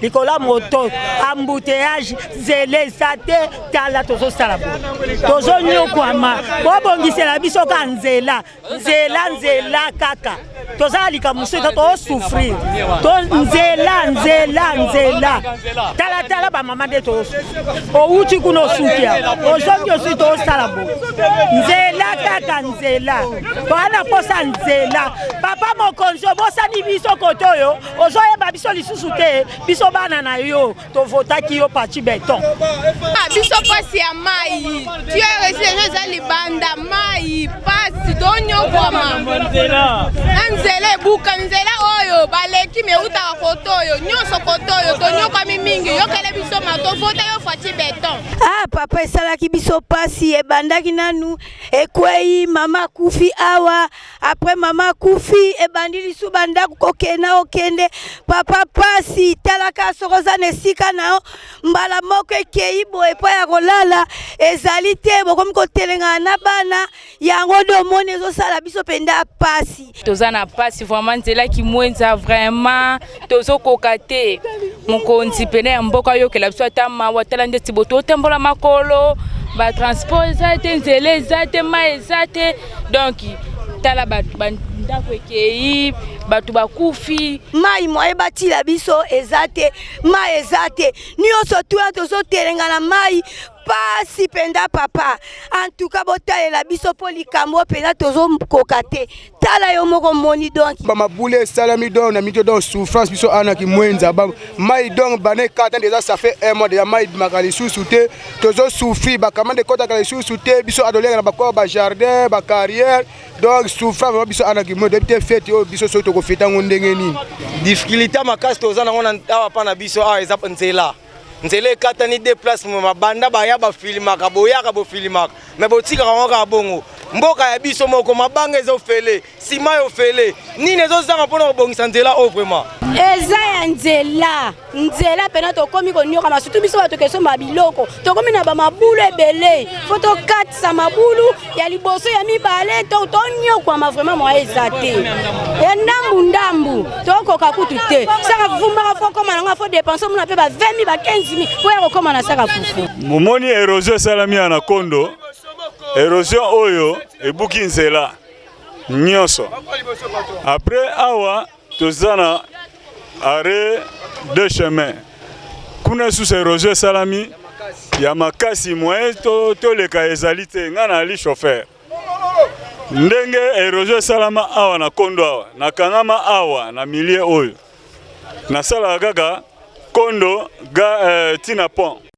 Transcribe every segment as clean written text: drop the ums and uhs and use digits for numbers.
likola moto embouteillage zele sate tala tozo salabo tozo nyokwama bobongisela biso ka nzela kaka toza lika museta to souffrir to nzela tala ba mama de to o uchi kuno sukia ozongi osi to salabo nzela kaka nzela bana posa nzela papa mokonzo bosani biso kotoyo ozoyeba biso lisusu te biso bana na yo to votaki yo parti beton biso pasi ya mai tu es resté za libanda mai pasi donyo kwama nzela buka nzela oyo baleki me uta kotoyo nyonso kotoyo tonyo kwa mingi yo kele biso mato vota yo parti beton papa esalaki biso pasi ebandaki nanu ekwei mama kufi awa après mama kufi ebandi lisu banda kokena okende papa pasi talaka sokoza nesika nao mbala moko ekei boye po ya kolala ezali te bokomi kotelenga na bana yango domoni ezosala biso penda pasi toza na pasi vraiment nzela kimwenza vraiment tozokoka te mokonzi pene ya mboka yokela biso ata mawa tala ndeti boto otembola makolo ba transport eza te nzela eza te mai eza te donc tala bandako ekei batu bakufi mai moye batila biso eza te mai eza te nyonso tuna tozotelenga na mai pasi penda papa en tout cas botalela biso po likambo pena tozokoka te tala yo moko moni donc bamabule salami donc na mito donc souffrance biso ana ki mwenza ba mai donc bane kata déjà ça fait un mois de mai makali sous te tozo souffrir ba kamande kota kali sous te biso adolenga na bakwa ba jardin ba carrière donc souffrance biso ana ki mwenza depuis fête yo biso so to ko feta ngondenge nini difficulté makasi toza na ngona awa pa na biso awa eza nzela nzela katani déplacement mabanda baya ba filmaka boyaka bo filmaka mais botika ka bongo mboka ya biso moko mabanga ezofele sima yo fele nini ezozanga pona kobongisa nzela o vraiment eza ya nzela pena tokomi konyoka masutu biso bato keso mabiloko tokomi na ba mabulu ebele foto 4 mabulu ya liboso ya mibale to tonyokwa ma vraiment mo eza te ya ndambu tokoka kutu te saka vumba fo koma na fo dépenser mona pe ba 20 ba 15 po ya kokoma na saka fufu momoni erosion salami na kondo érosion oyo ebuki nzela nyonso après awa tozana arrêt de chemin kuna sous érosion salami ya makasi moyen to leka ezali te ngana ali chauffeur ndenge érosion salama awa na kondo awa na kangama awa na milieu oyo na sala gaga kondo ga tina pont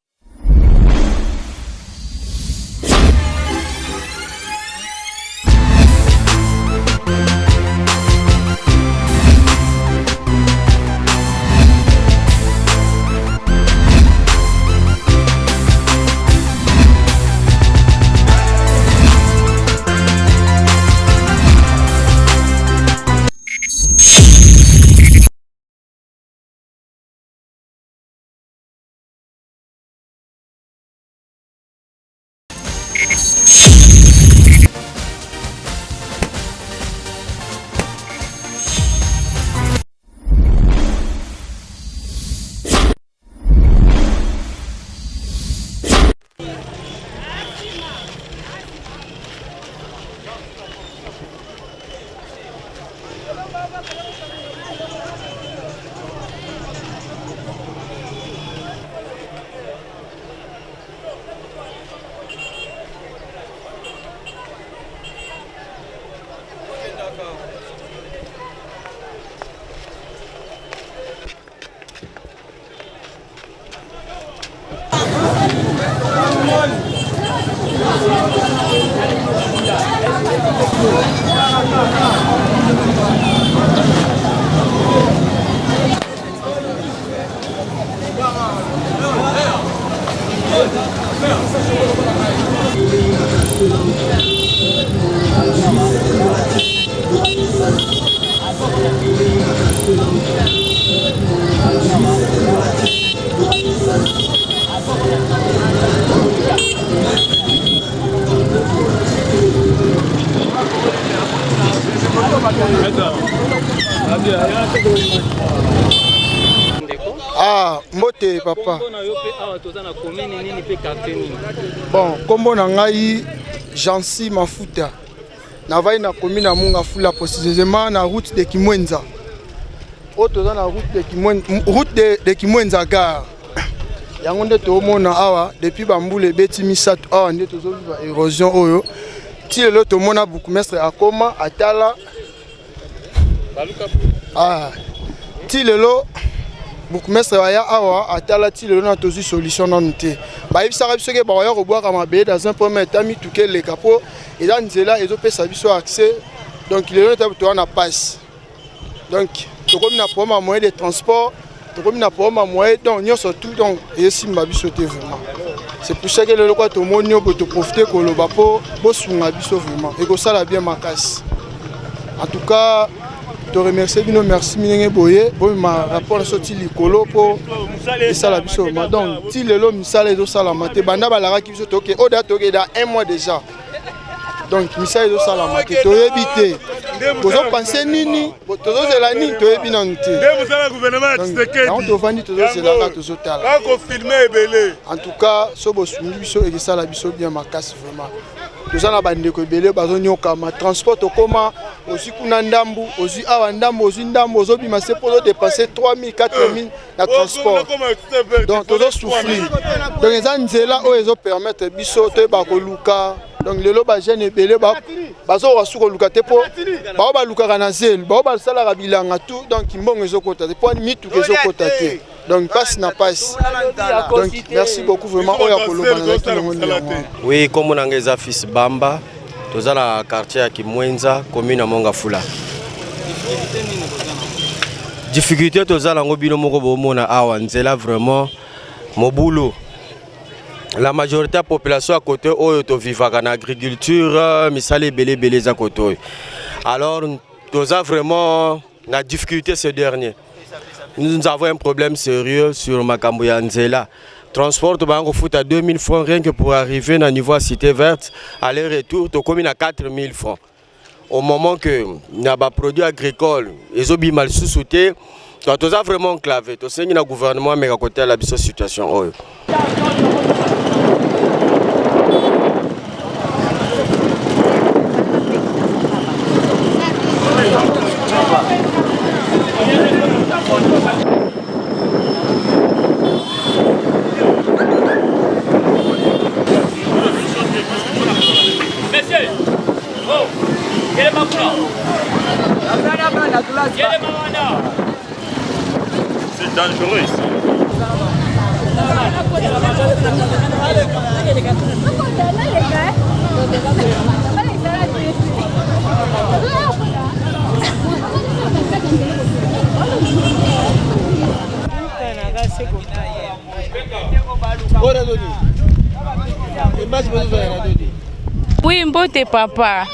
Ah, mbote papa. Bon, kombo na ngai Jansi Mafuta. Navai na commune na Munga Fula précisément na route de Kimwenza. Otoza na route de Kimwenza gare. Yango nde tomona awa depuis bambule beti misatu awa nde tozoviva érosion oyo. Ti lelo tomona bourgmestre akoma atala. Ah. Ti lelo bourgmestre aya awa atala ti lelo na tozi solution nanu te. Ba yebisaka biso ke ba ya koboaka mabe dans un premier temps mi tuke le capo et dans nzela ezopesa biso accès donc lelo ta to na passe. Donc tokomi na problème moyen de transport, tokomi na problème moyen donc nyonso tout donc esimba biso te vraiment. C'est pour ça que lelo kwa to moni obo to profiter ko loba po bosunga biso vraiment et ko sala bien makasi. En tout cas, te remercie bino merci minenge boye bon ma rapport sorti likolo po sala biso donc ti lelo misala ezo sala mate banda balara ki biso toke oda toke da 1 mois déjà. Donc misala ezo sala mate to yebite bozo penser nini tozo zela nini to yebi na nte Nde musala gouvernement Tshisekedi on to vandi tozo zela ka tozo tala ko filmer ebele. En tout cas so bo sungi biso e sala biso bien makasi vraiment. Toza na bandeko ebele bazo nyoka ma transport okoma aussi kuna ndambu aussi awa ndambu aussi ndambu ozobima se pour dépenser 3000 4000 na transport. Donc tozo souffrir. Donc eza nzela o ezo permettre biso to ba ko luka. Donc lelo ba jeune ebele bazo rasu ko luka te po ba luka na zel ba sala ka bilanga tout donc mbongo ezo kota te po mitu ezo kota te. Donc passe na passe. Donc merci beaucoup vraiment oya koloba na kinongo. Oui, comme on a fils Bamba, tous à la quartier qui Mwenza, commune à Mongafula. Difficulté tous à la ngobino moko mona awa nzela vraiment mon boulot. La majorité de la population à côté oyo vivent en agriculture, misali belé za côté. Alors tous a vraiment la difficulté ces derniers. Nous avons un problème sérieux sur Makambo ya nzela. Transport bango fout à 2000 francs rien que pour arriver à niveau à Cité Verte, aller-retour, tu commune à 4000 francs. Au moment que il y a des produits agricoles, ils ont bien mal sous-souté, tu as vraiment enclavé. Tu sais que le gouvernement mais à côté la situation. C'est dangereux ici. Oui, mbote papa.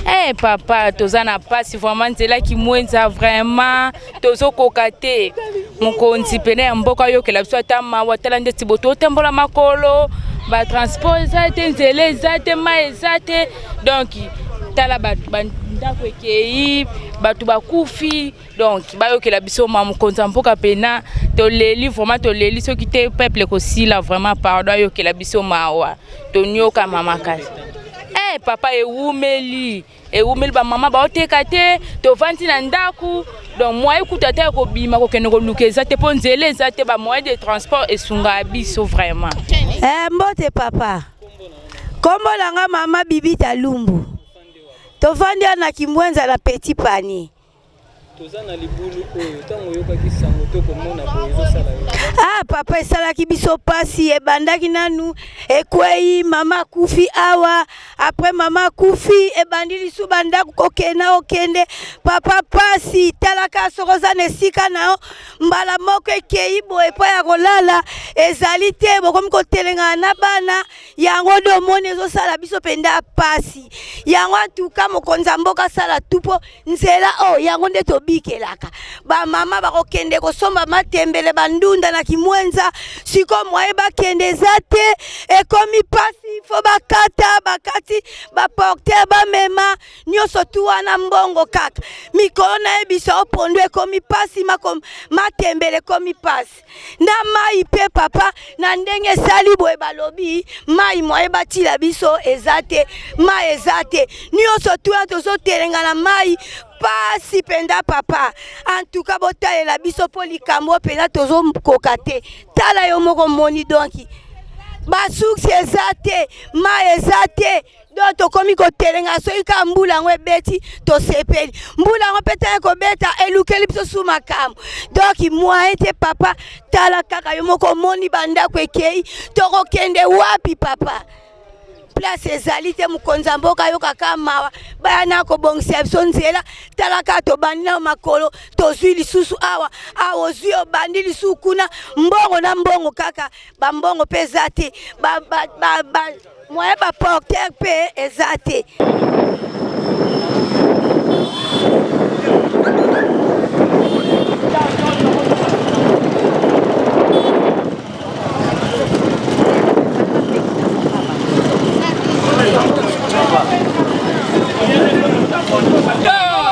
Eh papa, toza na pasi vraiment nzela ki mwenza vraiment tozo kokate. Mokonzi pene ya mboka yo kela biso atama watala ndeti boto tembola makolo ba transport zate nzela zate mai zate donc tala bandako ekei batu bakufi donc bayokela biso ma mokonzi mboka pena to leli vraiment to leli soki te peuple ko sila vraiment pardon ayokela biso mawa to nyoka mama kasi. Eh papa ewumeli ba mama ba oteka te to vandi na ndaku donc moi écoute ta ko bima ko kene ko lukeza te ponzele za te ba moyen de transport esunga biso vraiment. Mbote papa kombo langa mama Bibi Talumbu to vandi na Kimwenza na Petit Panier. Ah papa esalaki biso pasi ebandaki nanu ekwei mama kufi awa après mama kufi ebandili su banda kokena okende papa pasi talaka sokoza nesika nao mbala moko ekei boye pa ya kolala ezali te bokomi kotelenga na bana yango domoni ezosala biso penda pasi yango atuka mokonza mboka sala tupo nzela o yango nde to bikelaka ba mama bakokende kosomba matembele bandunda na Kimwenza siko mwaye bakende zate ekomi pasi fo bakati ba porter ba mema nyoso tu wana mbongo kaka mikolo na ebiso opondo ekomi pasi matembele komi pasi na mai pe papa na ndenge sali boye balobi mai mwaye batila biso ezate mai ezate nyoso tu tozo telengana mai pasi penda papa en tout cas botalela biso polikambo pena tozo kokate tala yo moko moni donki basuksi ezate mai ezate donc tokomi kotelenga soki ka mbula ngo ebeti tosepeli mbula ngo peta ekobeta elukeli biso su makambo donc moyen te papa tala kaka yo moko moni bandako ekei tokokende wapi papa place ezali te mukonza mboka yo kaka mawa baya na kobongisa biso nzela tala ka tobandi na makolo tozwi lisusu awa ozwi obandi lisusu kuna mbongo na mbongo kaka bambongo mpe eza te moye baporter mpe eza te.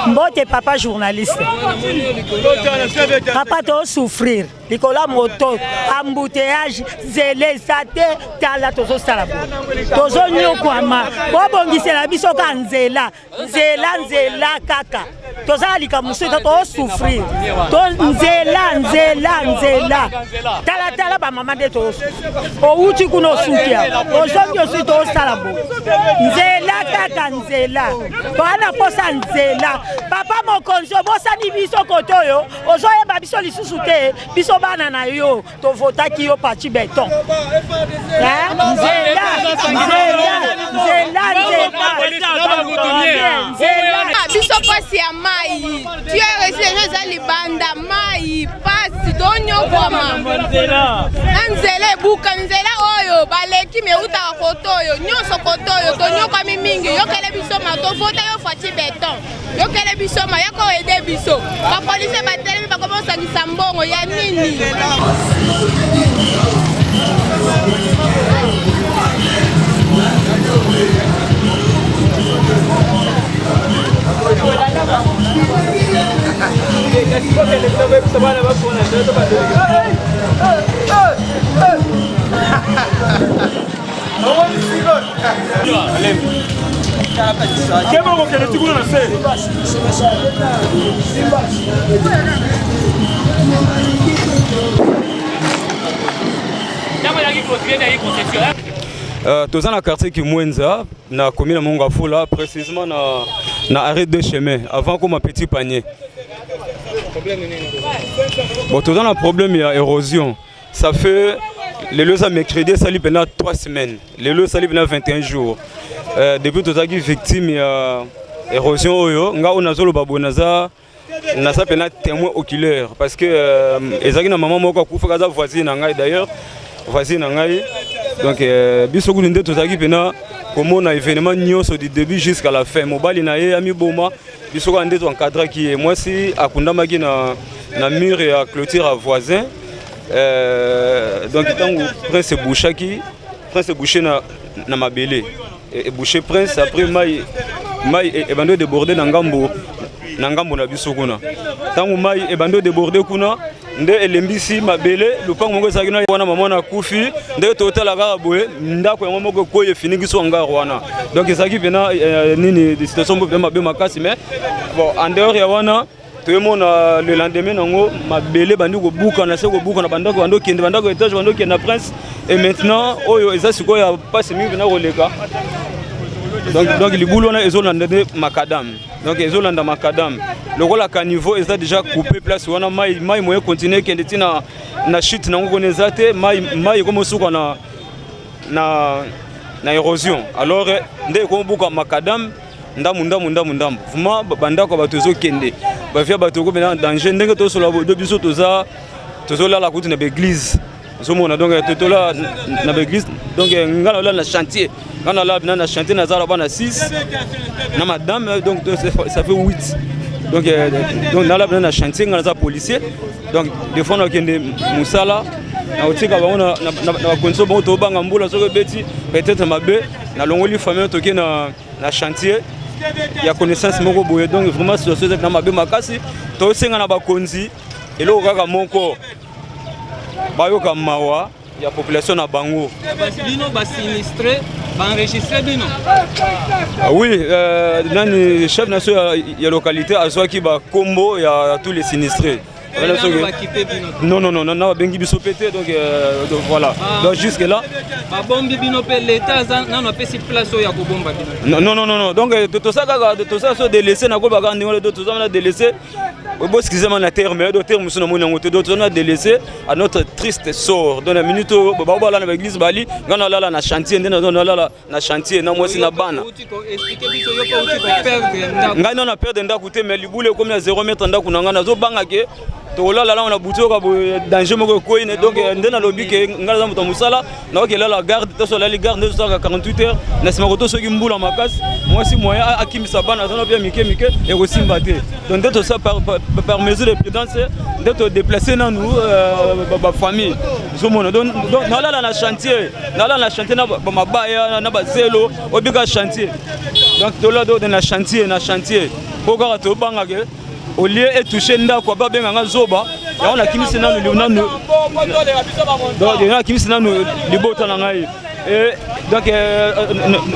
Mbote papa journaliste. Papa to souffrir. Nicolas moto embouteillage zélé sate tala tozo salabo. Tozo nyokwama. Bobongisela biso ka nzela kaka. Toza likamusu to souffrir. To nzela. Tala ba mama de to. O uchi kuno sukia. Ozongi osi to salabo. Nzela kaka nzela. To ana posa nzela. Papa mokonzo bosani biso kotoyo. Ozoyeba biso lisusu te. Biso bana na yo to vota ki yo parti beton. Nzela. Biso pasi ya mai. Tu as reçu les libanda mai pasi donyo kwa mama. Nzela buka nzela oyo baleki me uta kotoyo nyoso kotoyo to nyoka mingi yokele biso ma to vota yo parti beton. Yokele biso ma yako ede biso. Ba police ba telemi ba komonsa kisambongo ya nini. Tous dans le quartier Kimwenza, na commune Mongafula, précisément na arrêt de chemin, avant comme un petit panier. Bon, tous dans le problème il y a érosion. Ça fait les lois à mercredi, ça lit pendant 3 semaines. Les lois ça lit pendant 21 jours. Depuis tout ça qui victime il y a érosion oyo, on a zolo babonaza. Na ça pendant témoin oculaire parce que ezaki na maman moko akufa kaza voisine ngai d'ailleurs voisine ngai donc biso kulinde tozaki pena comme na événement nyonso du début jusqu'à la fin mobali na ye ami boma biso ko ande to encadrer qui moi si akundama ki na mur et à clôture à voisin donc tango prince bouché na mabele et bouché prince après mai et bando déborder na ngambo na biso kuna tango mai e bando déborder kuna nde elembisi mabele lupango mongo ezaki na wana mama na kufi nde totala kaka boye ndako yango moko koye finiki so ngaro wana donc ezaki pena nini de situation mpe mabe makasi mais bon en dehors ya wana toyemona le lendemain nango mabele bandi kobuka na se kobuka na bandako bando kende bandako étage bando kende na prince et maintenant oyo eza siko ya passe mingi na koleka donc libulu wana ezolanda makadam donc ezolanda makadam lokola ka niveau eza déjà coupé place wana mai moyen continuer kende tina na chute nango koneza te mai comme suka na érosion alors nde ko buka makadam ndambu vraiment bandako bato ezokende bavia bato ko bena danger ndenge to solo do biso tozola la route na l'église zomona donc totola na l'église donc ngala la na chantier ngala la na chantier na zala bana 6 na madame donc ça fait 8 donc nala bana na chantier ngala policier donc des fois on a kende musala na otika bango na konso bon to banga mbula soko beti peut-être mabe na longoli famille to ke na chantier ya connaissance moko boye donc vraiment situation na mabe makasi to senga na bakonzi elo kaka moko bayoka mawa ya population na bango bino ba sinistré ba enregistré bino oui nani chef national ya localité azwaki ba kombo ya tous les sinistrés. Non, non, bengi biso pété donc voilà. Donc jusque là. Ba bombi bino pe l'état na pesi place ya ko bomba bino. Non. Donc tout ça so délaissé na ko ba gandi on tout ça on a délaissé. Bon excusez-moi na terme de terme sur mon ngote d'autres on a délaissé à notre triste sort. Dans la minute ba ba la na église bali ngana la na chantier ndena la na chantier na mwasi na bana. Expliquer biso yo ko uti ko perdre ndako. Ngana na perdre ndako te mais libule comme ya 0 mètre ndako na ngana zo banga ke to là on a bouti ka danger moko ko ine donc ndena lobi ke ngala za muto musala na ko la garde to so la garde 48 heures na sima ko to so ki mbula makasi mwasi moya akimisa bana zo na bien mike et aussi mbate donc d'être ça par mesure de prudence d'être déplacé dans nous famille zo mona donc na la chantier na mabaya na bazelo obika chantier donc to là dans na chantier pour ka to banga ke au lieu de toucher ndako ba benga nga zoba ya on a kimisi na nanu donc ya kimisi na libota na ngai et donc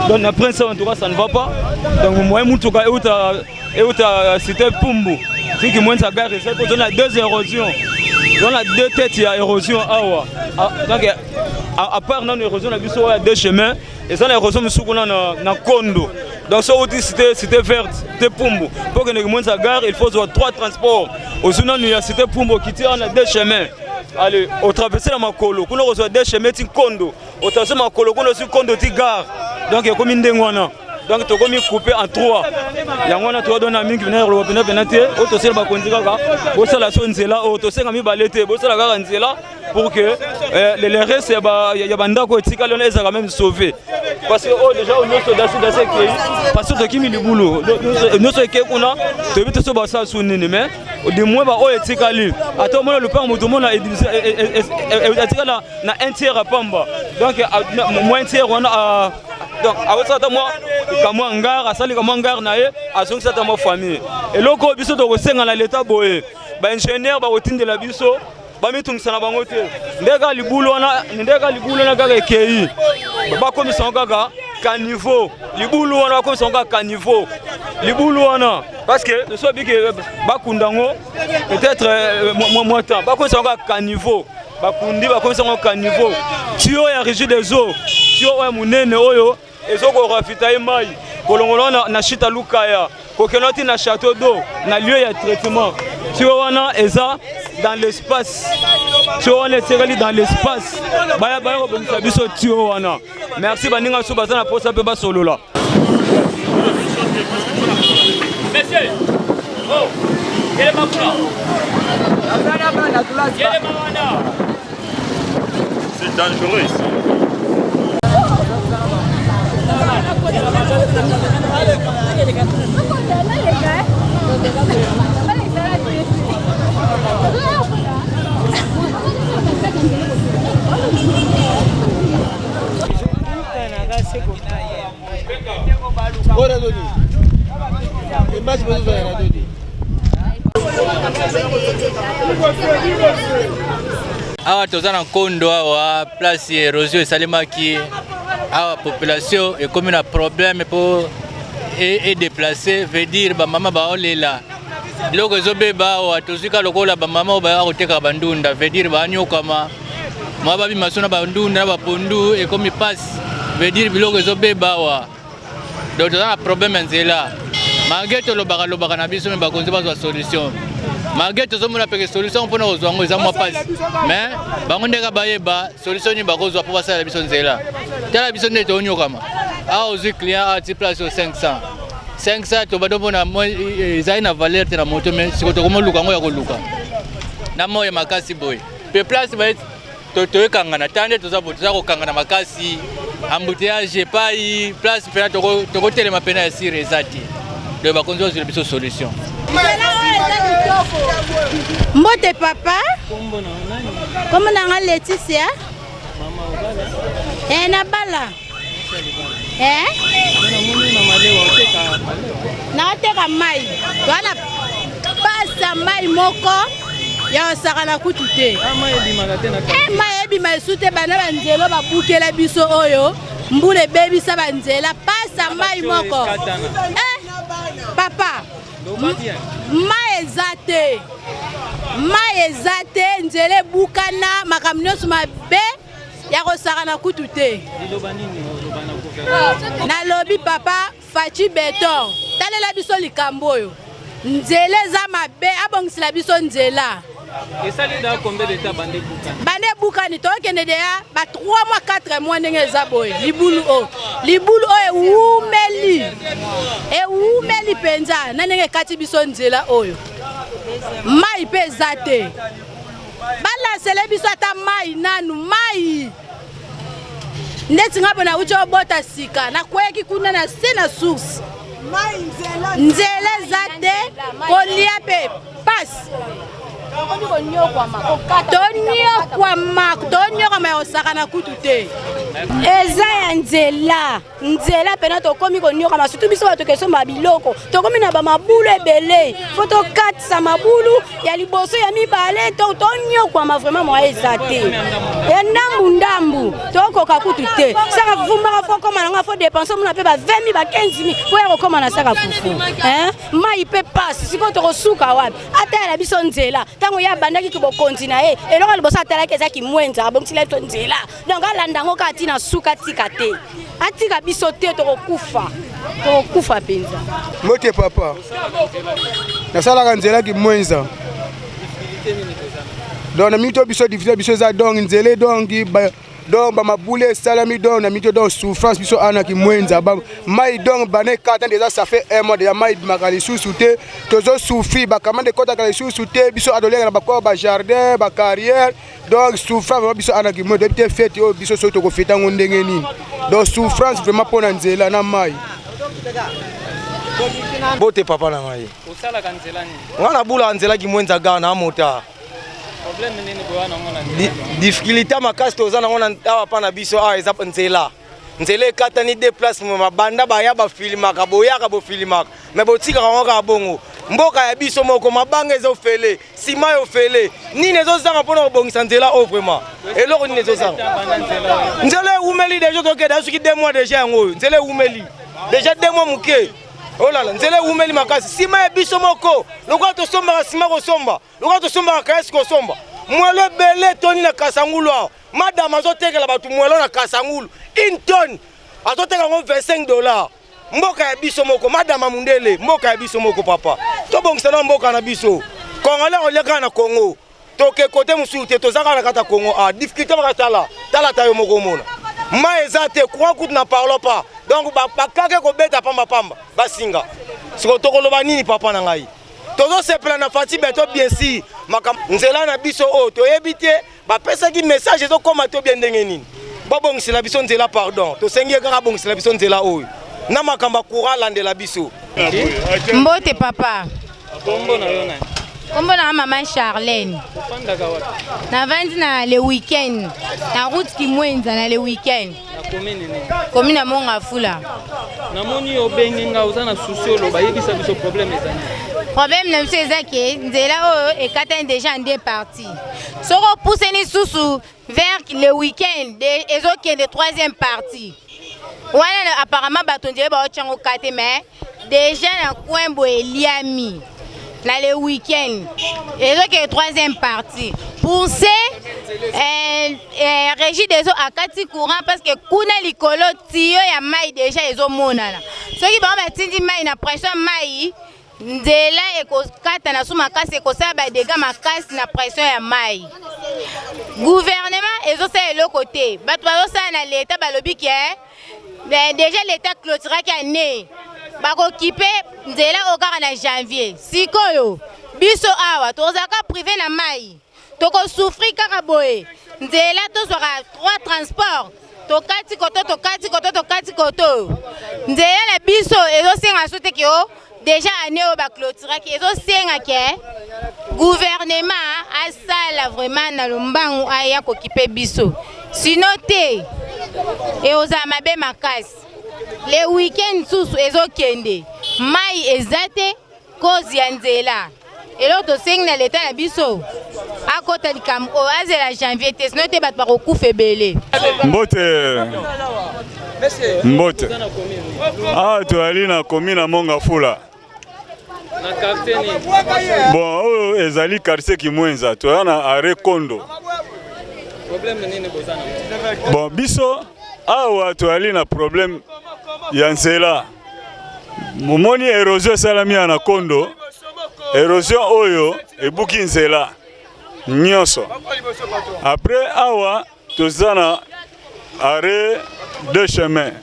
dans la prince en tout cas ça ne va pas donc moi mutuka euta cité Pumbu c'est qui moins ça gare c'est pour donner deux érosions dans la deux têtes il y a érosion awa donc à part non érosion na biso ya deux chemins et ça l'érosion musukuna na Kondo. Donc ça aussi c'était verte, c'était Pumbu. Pour que nous monte à gare, il faut 3 transports. Au Sudan, il y a c'était Pumbu qui tire en 2 chemins. Allez, au traverser la Makolo, qu'on reçoit 2 chemins ti Kondo. Au traverser Makolo, qu'on reçoit Kondo ti gare. Donc il y a comme une dengwana. Donc tu as comme coupé en 3. Il y a un trois donneurs qui viennent au Pénat Pénaté, au Tossel Bakonzika, au Salasonzela, au Tossel Ami Balete, au Salagaranzela, pour que les restes, il y a Bandako et Tikalonais sont quand même sauvés. Parce que déjà, on est dans ce pays, parce que qui le boulot. Nous sommes qui on a, tu veux te sauver ça sous une mais de moins on est Tikali. Attends, moi le père Moutoumon a na un tiers à Pamba. Donc moins un tiers on a donc avec ça moi comme hangar, ça les comme hangar naé, à son ça ma famille. Et loko biso to kosenga na l'état boye. Ba ingénieur ba otinde la biso. Bamitungisa na bango te ndeka libulu wana kaka kei bakomisa kaka caniveau libulu wana bakomisa kaka caniveau libulu wana parce que le soit bike bakundango peut-être moi temps bakomisa kaka caniveau bakundi bakomisa kaka caniveau tuyau ya régie des eaux tuyau ya munene oyo ezoko rafitaye mai kolongola na chita lukaya kokenoti na château d'eau na lieu ya traitement tuyau wana eza dans l'espace. Tu vois, on est dans l'espace. Merci, Baninga Soubazana, pour ça, Peba Solo là. Monsieur, oh, quel est ma c'est dangereux ici. Awa toza na Kondo awa place érosion esalemaki awa population et comme un problème pour et déplacer veut dire ba mama ba olela loko zobeba awa tozika lokola ba mama ba koteka bandunda veut dire ba nyokama mwa ba bimasona bandunda ba pondu et comme passe veut dire biloko zobeba awa donc toza na problème nzela malgré to lobaka na biso me ba konzi ba solution malgré to zomona peke solution mpona kozwa ngo eza mwa passe mais bango ndeka bayeba solution ni bakozwa po basala biso nzela tala biso nde tonyokama awa ozwi client ati place au 500 to bado mpona ezali na valeur te na moto mais siko tokomoluka ngo ya koluka na moya makasi boye pe place ba toyekangana tande toza kokangana makasi embouteillage epai place mpena tokotelema mpena ya sire eza te donc bakonzi bazwila biso solution Mbote papa. Comment on Laetitia? Na bala. Na oteka mai. Wana pasa mai moko ya osakana kutu te. Mai ebima sute bana banzelo babukela biso oyo. Mbule baby sa banzela pasa mai moko. Papa. Mai ezate nzele bukana makamnyo mabe ya kosakana kutu te. Na lobi papa fachi beton talela biso likambo oyo nzela za mabe abongisila biso nzela. Esali da combien de temps bande bukana? Bande bukani to kende deya ba 3 mois 4 mois ndenge za boy libulu o umeli penza na ndenge kati biso nzela oyo mai pe zate bala sele biso ata mai nanu mai ndeti ngabo na ucho bota sika na kweki kuna na sina source mai nzela zate kolia pe pass tonyo kwa osakana kutu te. Eza ya nzela pena tokomi konyoka masutu biso bato kesomba biloko tokomi na ba mabulu ebele foto 4 mabulu ya liboso ya mibale tonyokwa ma vraiment mo eza te ya ndambu tokoka kutu te saka vumba fo koma na fo dépenser mona pe ba 20 000 ba 15 000 po ya koma na saka fufu mai pe passe siko to kosuka wapi ata la biso nzela tango ya bandaki ki bo kontina eloko liboso atala ke za ki mwenza abongisila to nzela donc alanda ngo kati na suka tika te atika biso te to kufa penza. Mbote papa nasalaka nzela ki mwenza donc na mito biso difficile biso za donc nzela donc donc ba mabule salami donc na mito donc souffrance biso ana ki mwenza ba mai donc bané kata déjà ça fait un mois déjà mai makali sous-souté tozo souffri ba kamande kota kali sous-souté biso adoler na ba ko ba jardin ba carrière donc souffrance biso ana ki mwenza depuis fête o biso so to ko feta ngondenge nini donc souffrance vraiment pona nzela na mai. Bote papa na ngai osala ka nzela ni ngana bula nzela ki mwenza gana mota problème nini boya na ngona difficulté makasi toza na ngona awa pa na biso awa eza nzela ekatani déplacement mabanda baya bafilimaka boyaka bofilimaka me botikaka ngo kaka bongo mboka ya biso moko mabanga ezofele sima yofele nini ezozanga mpona kobongisa nzela oyo vraiment eloko nini ezozanga nzela eumeli deja tokeda soki 2 mois deja yango oyo nzela eumeli deja 2 mois moke olala nzela eumeli makasi sima ya biso moko lokola tosombaka sima kosomba lokola tosombaka kayasi kosomba mwelo ebele toni na kasangulu awa madame azotekela bato mwelo na kasangulu 1 tonne azoteka ngo $25 mboka ya biso moko madame mundele mboka ya biso moko papa tobongisa na mboka na biso Congolais oleka na Congo toke kote musu te tozaka na kata Congo difficulté bakatala tala tayo moko mona ma ezate kwa kutu na parlo pas donc bakake ko beta pamba basinga siko tokoloba nini papa na ngai tozo sepela na fati beto bien si nzela na biso o toyebi te bapesa ki message ezo koma to bien ndenge nini babongisela biso nzela pardon to sengi kaka bongisela biso nzela oyo na makamba courant landela biso. Mbote papa kombo na yo na kombo na maman Charlène na vandi na le week-end na route ki mwenza na le week-end commune Monga Fula na moni obenginga uzana souci lo bayebisa biso problème ezani problème na biso ezaki nzela oyo ekatani déjà en 2 parties soko pousseni susu vers le week-end ezokende 3e partie wana apparemment bato nzela baochango kate mais déjà na coin bo eliami na le week-end ezokende 3e partie poussé régie des eaux akati courant parce que kuna likolo tiyo ya mai déjà ezomonana soki bango batindi mai na pression mai nzela ekokata na suma makasi ekosala badega makasi na pression ya mai gouvernement ezosala eloko te bato bazosala na leta balobi ke déjà leta clôturaki ane bakokipe nzela okaka na janvier sikoyo biso awa tozalaka privé na mai tokosouffri kaka boye nzela tozwaka 3 transport tokati koto nzela na biso ezosenga so te ke o déjà année o baclôturaki ezosenga ke gouvernement asala vraiment na lombangu aya kokipe biso sino te eozala mabe makasi le week-end susu ezokende mai eza te kozi ya nzela eloko tosengi na leta na biso akota likambo oyo azela janvier te sino te bato bakokufa ebele. Mbote awa toali na komi na Mongafula. Bon oyo ezali quartier Kimwenza toya na are Kondo. Bon biso awa toali na problème ya nzela. Momoni erosion esalami na Kondo. Erosion oyo ebuki nzela nyonso. Après awa tozana arrêt de chemin.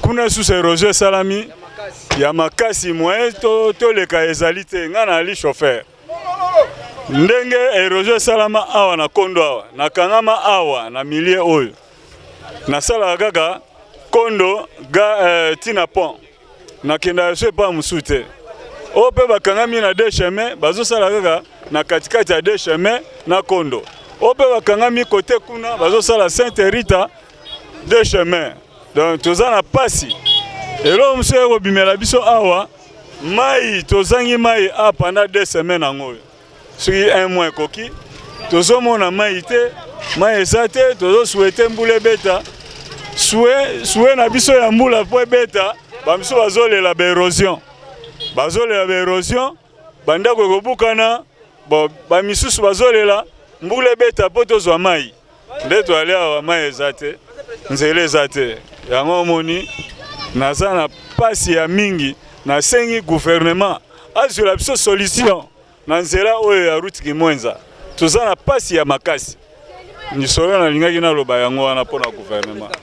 Kuna sous erosion esalami ya makasi moyen to leka ezali te nga na ali chauffeur. Ndenge erosion esalama awa na Kondo awa nakangama awa na milieu oyo. Nasala kaka Kondo ga tina pont. Nakenda so pa musute. Ope bakangami na deux chemins bazosala kaka na katikati ya deux chemins na Kondo. Ope bakangami côté kuna bazosala Sainte Rita deux chemins. Donc tozana pasi. Elo mse ko bimela biso awa mai tozangi mai a pendant 2 semaines ngoyo. Sur un mois koki tozomona mai te mai ezate tozo souhaiter mbule beta. Souhait na biso ya mbula po beta ba biso bazolela ba érosion. Bazolela ba érosion bandako ekobukana ba misusu bazolela mbule beta po tozwa mai. Nde toali awa mai ezate nzela ezate yango moni naza na pasi ya mingi na sengi gouvernement azula biso solution na nzela oyo ya route Kimwenza toza na pasi ya makasi nisolo na lingaki na loba yango wana pona gouvernement.